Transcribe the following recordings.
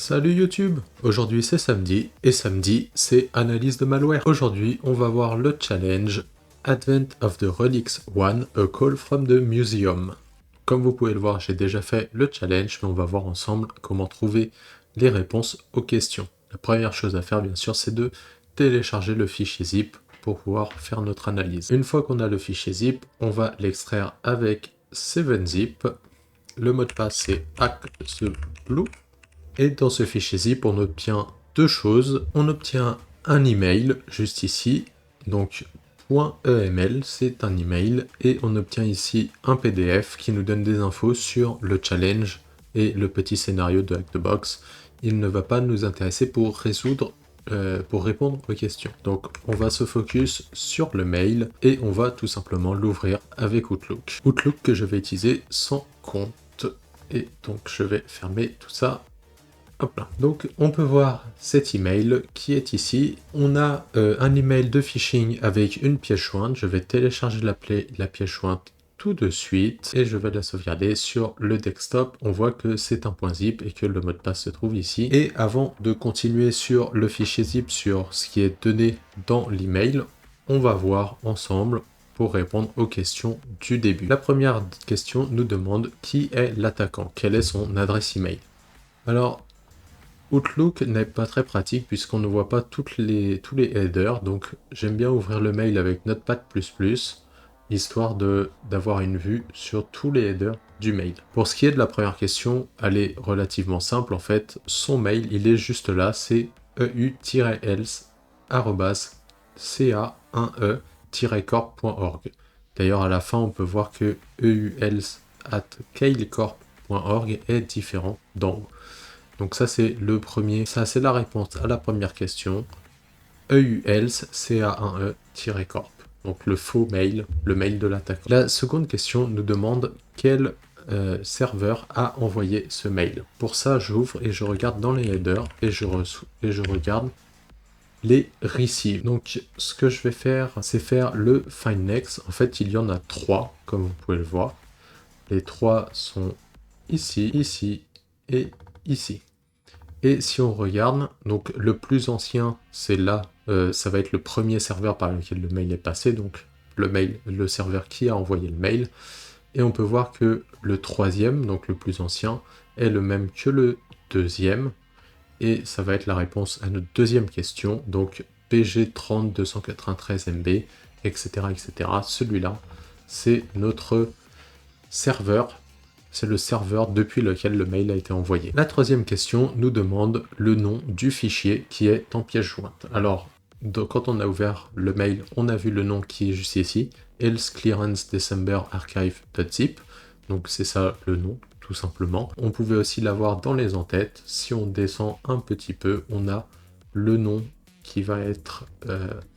Salut YouTube! Aujourd'hui c'est samedi, et samedi c'est analyse de malware. Aujourd'hui on va voir le challenge Advent of the Relics 1, a call from the museum. Comme vous pouvez le voir, j'ai déjà fait le challenge, mais on va voir ensemble comment trouver les réponses aux questions. La première chose à faire bien sûr c'est de télécharger le fichier zip pour pouvoir faire notre analyse. Une fois qu'on a le fichier zip, on va l'extraire avec 7zip. Le mot de passe c'est hacktheblue. Et dans ce fichier zip, on obtient deux choses. On obtient un email, juste ici, donc .eml, c'est un email, et on obtient ici un PDF qui nous donne des infos sur le challenge et le petit scénario de Hack the Box. Il ne va pas nous intéresser pour répondre aux questions. Donc on va se focus sur le mail et on va tout simplement l'ouvrir avec Outlook. Outlook que je vais utiliser sans compte. Et donc je vais fermer tout ça. Hop là. Donc on peut voir cet email qui est ici. On a un email de phishing avec une pièce jointe. Je vais télécharger la pièce jointe tout de suite et je vais la sauvegarder sur le desktop. On voit que c'est un .zip et que le mot de passe se trouve ici. Et avant de continuer sur le fichier zip, sur ce qui est donné dans l'email, on va voir ensemble pour répondre aux questions du début. La première question nous demande qui est l'attaquant, quelle est son adresse email. Alors, Outlook n'est pas très pratique puisqu'on ne voit pas tous les headers, donc j'aime bien ouvrir le mail avec Notepad++, histoire d'avoir une vue sur tous les headers du mail. Pour ce qui est de la première question, elle est relativement simple en fait. Son mail, il est juste là, c'est eu-else@ca1e-corp.org. D'ailleurs, à la fin, on peut voir que eu-else@kalecorp.org est différent d'en haut. Donc ça c'est la réponse à la première question. EUELS CA1E-corp. Donc le faux mail, le mail de l'attaquant. La seconde question nous demande quel serveur a envoyé ce mail. Pour ça, j'ouvre et je regarde dans les headers et je regarde les receive. Donc ce que je vais faire, c'est faire le find next. En fait, il y en a trois, comme vous pouvez le voir. Les trois sont ici, ici et ici. Et si on regarde, donc le plus ancien, c'est là, ça va être le premier serveur par lequel le mail est passé, donc le serveur qui a envoyé le mail. Et on peut voir que le troisième, donc le plus ancien, est le même que le deuxième. Et ça va être la réponse à notre deuxième question, donc PG30293MB, etc., etc. Celui-là, c'est notre serveur. C'est le serveur depuis lequel le mail a été envoyé. La troisième question nous demande le nom du fichier qui est en pièce jointe. Alors, quand on a ouvert le mail, on a vu le nom qui est juste ici, else clearance december archive.zip. Donc c'est ça le nom, tout simplement. On pouvait aussi l'avoir dans les entêtes. Si on descend un petit peu, on a le nom qui va être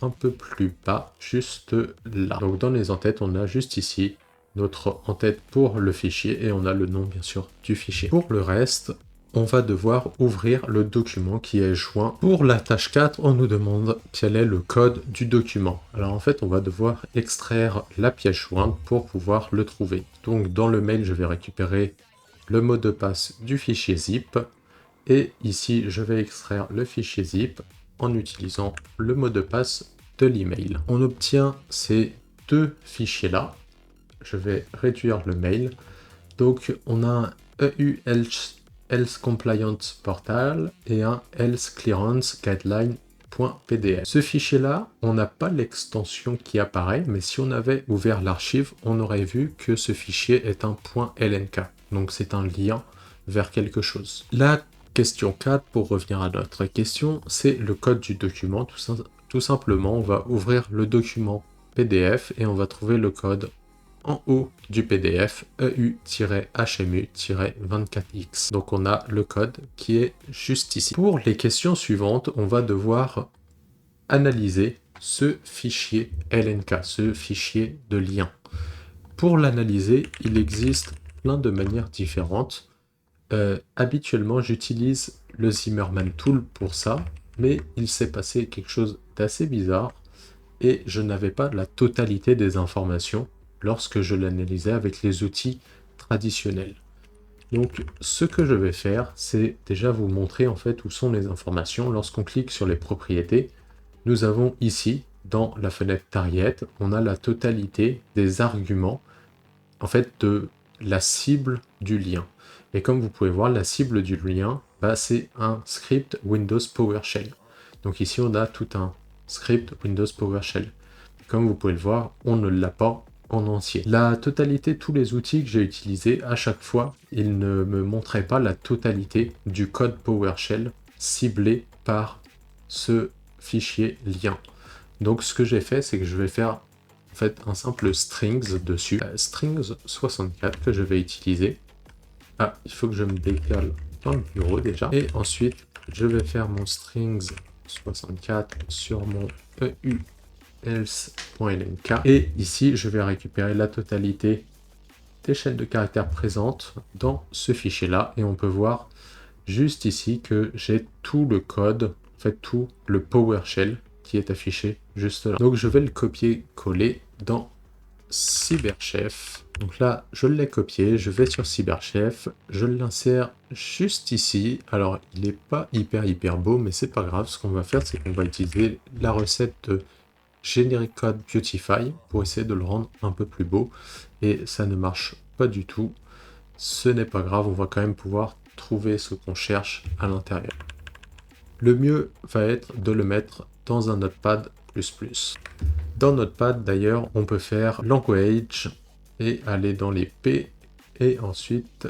un peu plus bas, juste là. Donc dans les entêtes, on a juste ici notre en-tête pour le fichier et on a le nom bien sûr du fichier. Pour le reste, on va devoir ouvrir le document qui est joint. Pour la tâche 4, on nous demande quel est le code du document. Alors en fait, on va devoir extraire la pièce jointe pour pouvoir le trouver. Donc dans le mail, je vais récupérer le mot de passe du fichier zip et ici, je vais extraire le fichier zip en utilisant le mot de passe de l'email. On obtient ces deux fichiers-là. Je vais réduire le mail. Donc on a un EU else compliant portal et un else clearance guideline.pdf. Ce fichier-là, on n'a pas l'extension qui apparaît, mais si on avait ouvert l'archive, on aurait vu que ce fichier est un .lnk. Donc c'est un lien vers quelque chose. La question 4, pour revenir à notre question, c'est le code du document. Tout simplement, on va ouvrir le document PDF et on va trouver le code en haut du PDF EU-HMU-24X. Donc on a le code qui est juste ici. Pour les questions suivantes, on va devoir analyser ce fichier LNK, ce fichier de lien. Pour l'analyser, il existe plein de manières différentes. Habituellement, j'utilise le Zimmerman Tool pour ça, mais il s'est passé quelque chose d'assez bizarre et je n'avais pas la totalité des informations lorsque je l'analysais avec les outils traditionnels. Donc ce que je vais faire, c'est déjà vous montrer en fait où sont les informations. Lorsqu'on clique sur les propriétés, nous avons ici, dans la fenêtre Target, on a la totalité des arguments en fait de la cible du lien. Et comme vous pouvez voir, la cible du lien, bah, c'est un script Windows PowerShell. Donc ici, on a tout un script Windows PowerShell. Comme vous pouvez le voir, on ne l'a pas en entier. La totalité, tous les outils que j'ai utilisés, à chaque fois, ils ne me montraient pas la totalité du code PowerShell ciblé par ce fichier lien. Donc ce que j'ai fait, c'est que je vais faire en fait un simple strings dessus, strings 64 que je vais utiliser. Ah, il faut que je me décale dans le bureau déjà. Et ensuite, je vais faire mon strings 64 sur mon EU else.lnk. Et ici, je vais récupérer la totalité des chaînes de caractères présentes dans ce fichier-là. Et on peut voir juste ici que j'ai tout le code, en fait tout le PowerShell qui est affiché juste là. Donc je vais le copier-coller dans Cyberchef. Donc là, je l'ai copié, je vais sur Cyberchef, je l'insère juste ici. Alors, il n'est pas hyper beau, mais c'est pas grave. Ce qu'on va faire, c'est qu'on va utiliser la recette de Generic Code Beautify pour essayer de le rendre un peu plus beau. Et ça ne marche pas du tout. Ce n'est pas grave, on va quand même pouvoir trouver ce qu'on cherche à l'intérieur. Le mieux va être de le mettre dans un Notepad++. Dans Notepad, d'ailleurs, on peut faire Language et aller dans les P et ensuite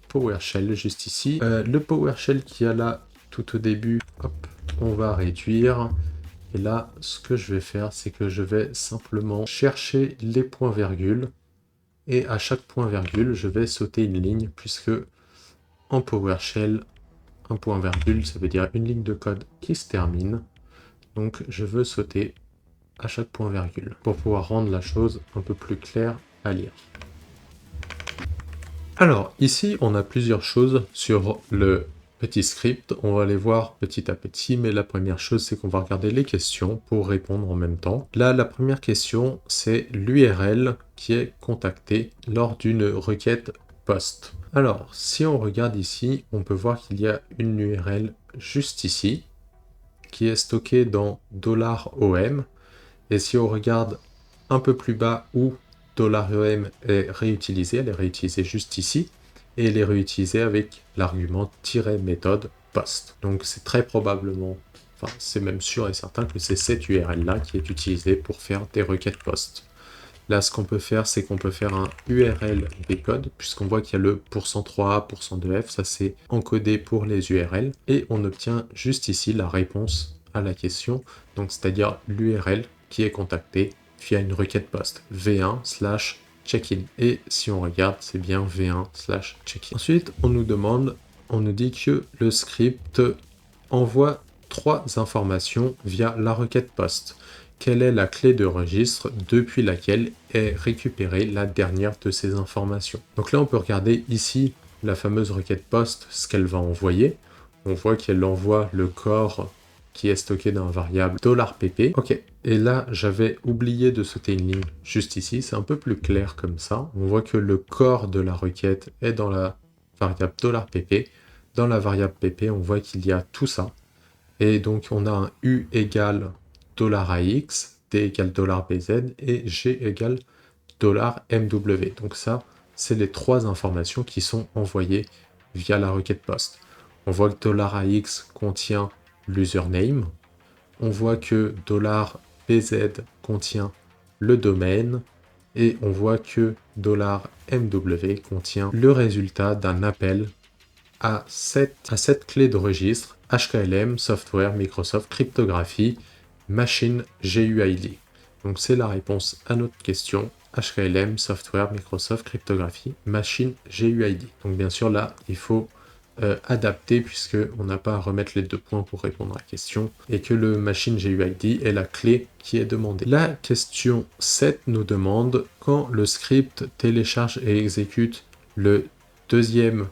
PowerShell juste ici. Le PowerShell qui a là tout au début, hop, on va réduire. Et là, ce que je vais faire, c'est que je vais simplement chercher les points-virgules. Et à chaque point-virgule, je vais sauter une ligne, puisque en PowerShell, un point-virgule, ça veut dire une ligne de code qui se termine. Donc, je veux sauter à chaque point-virgule pour pouvoir rendre la chose un peu plus claire à lire. Alors, ici, on a plusieurs choses sur le petit script. On va les voir petit à petit, mais la première chose, c'est qu'on va regarder les questions pour répondre en même temps. Là, la première question, c'est l'URL qui est contactée lors d'une requête POST. Alors, si on regarde ici, on peut voir qu'il y a une URL juste ici, qui est stockée dans $OM. Et si on regarde un peu plus bas où $OM est réutilisé, elle est réutilisée juste ici, et elle est réutilisée avec l'argument -méthode post. Donc c'est très probablement, enfin c'est même sûr et certain que c'est cette URL-là qui est utilisée pour faire des requêtes post. Là, ce qu'on peut faire, c'est qu'on peut faire un URL bcode, puisqu'on voit qu'il y a le %3a, %2f, ça c'est encodé pour les URL, et on obtient juste ici la réponse à la question, donc c'est-à-dire l'URL qui est contactée via une requête post, v1/checkin. Et si on regarde, c'est bien v1/checkin. Ensuite, on nous dit que le script envoie 3 informations via la requête post. Quelle est la clé de registre depuis laquelle est récupérée la dernière de ces informations? Donc là, on peut regarder ici la fameuse requête post, ce qu'elle va envoyer. On voit qu'elle envoie le corps qui est stocké dans un variable $pp. Ok, et là, j'avais oublié de sauter une ligne juste ici. C'est un peu plus clair comme ça. On voit que le corps de la requête est dans la variable $pp. Dans la variable pp, on voit qu'il y a tout ça. Et donc, on a un u égale $AX, D égale $BZ et G égale $MW. Donc ça, c'est les 3 informations qui sont envoyées via la requête post. On voit que $AX contient l'username. On voit que $BZ contient le domaine. Et on voit que $MW contient le résultat d'un appel à cette clé de registre HKLM, Software, Microsoft, Cryptographie, Machine, GUID. Donc c'est la réponse à notre question. HKLM, Software, Microsoft, Cryptographie, Machine, GUID. Donc bien sûr là, il faut adapter puisqu'on n'a pas à remettre les 2 points pour répondre à la question et que le Machine GUID est la clé qui est demandée. La question 7 nous demande quand le script télécharge et exécute la deuxième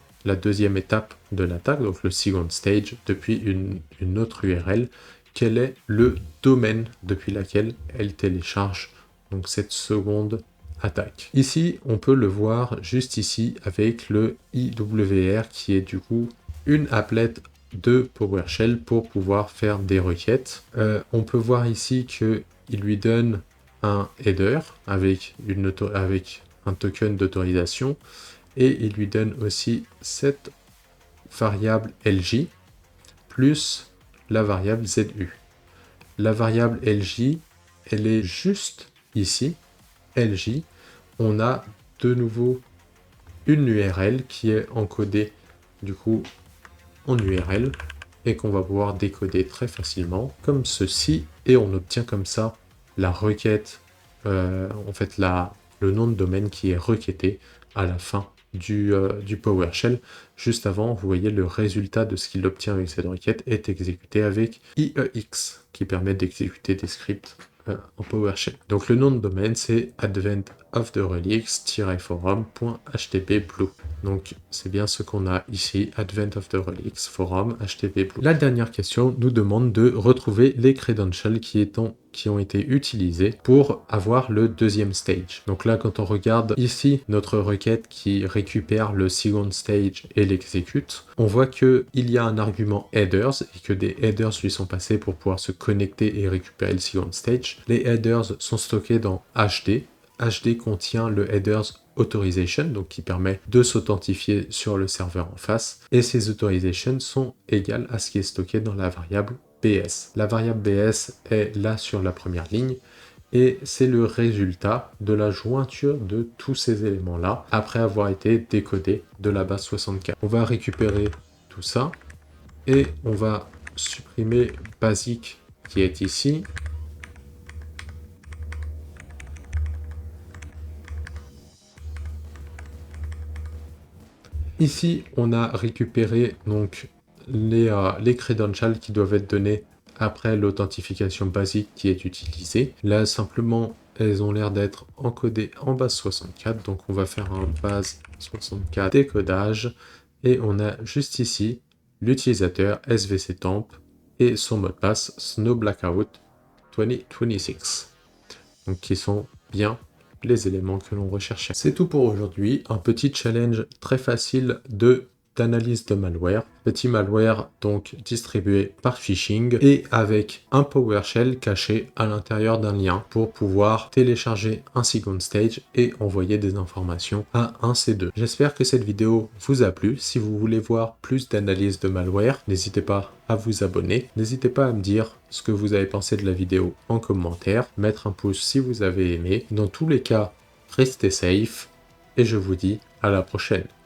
étape de l'attaque, donc le second stage, depuis une autre URL, quel est le domaine depuis laquelle elle télécharge donc cette seconde attaque. Ici, on peut le voir juste ici avec le IWR qui est du coup une applet de PowerShell pour pouvoir faire des requêtes. On peut voir ici qu'il lui donne un header avec un token d'autorisation et il lui donne aussi cette variable LJ plus la variable ZU. La variable LJ, elle est juste ici, LJ. On a de nouveau une URL qui est encodée du coup en URL et qu'on va pouvoir décoder très facilement comme ceci et on obtient comme ça la requête, en fait le nom de domaine qui est requêté à la fin du PowerShell. Juste avant, vous voyez le résultat de ce qu'il obtient avec cette requête est exécuté avec IEX qui permet d'exécuter des scripts en PowerShell. Donc le nom de domaine c'est adventoftheRelics-forum.htpblue. Donc c'est bien ce qu'on a ici, Advent of the Relics Forum HTTP. La dernière question nous demande de retrouver les credentials qui ont été utilisés pour avoir le deuxième stage. Donc là, quand on regarde ici notre requête qui récupère le second stage et l'exécute, on voit qu'il y a un argument headers et que des headers lui sont passés pour pouvoir se connecter et récupérer le second stage. Les headers sont stockés dans HD. HD contient le headers authorization, donc qui permet de s'authentifier sur le serveur en face, et ces authorizations sont égales à ce qui est stocké dans la variable BS. La variable BS est là sur la première ligne, et c'est le résultat de la jointure de tous ces éléments-là, après avoir été décodé de la base 64. On va récupérer tout ça, et on va supprimer basic qui est ici, Ici, on a récupéré donc les credentials qui doivent être donnés après l'authentification basique qui est utilisée. Là, simplement, elles ont l'air d'être encodées en base 64. Donc, on va faire un base 64 décodage. Et on a juste ici l'utilisateur svctemp et son mot de passe snowblackout 2026. Donc, qui sont bien les éléments que l'on recherchait. C'est tout pour aujourd'hui, un petit challenge très facile d'analyse de malware. Petit malware donc distribué par phishing et avec un PowerShell caché à l'intérieur d'un lien pour pouvoir télécharger un second stage et envoyer des informations à un C2. J'espère que cette vidéo vous a plu. Si vous voulez voir plus d'analyse de malware, n'hésitez pas à vous abonner. N'hésitez pas à me dire ce que vous avez pensé de la vidéo en commentaire, mettre un pouce si vous avez aimé. Dans tous les cas, restez safe et je vous dis à la prochaine.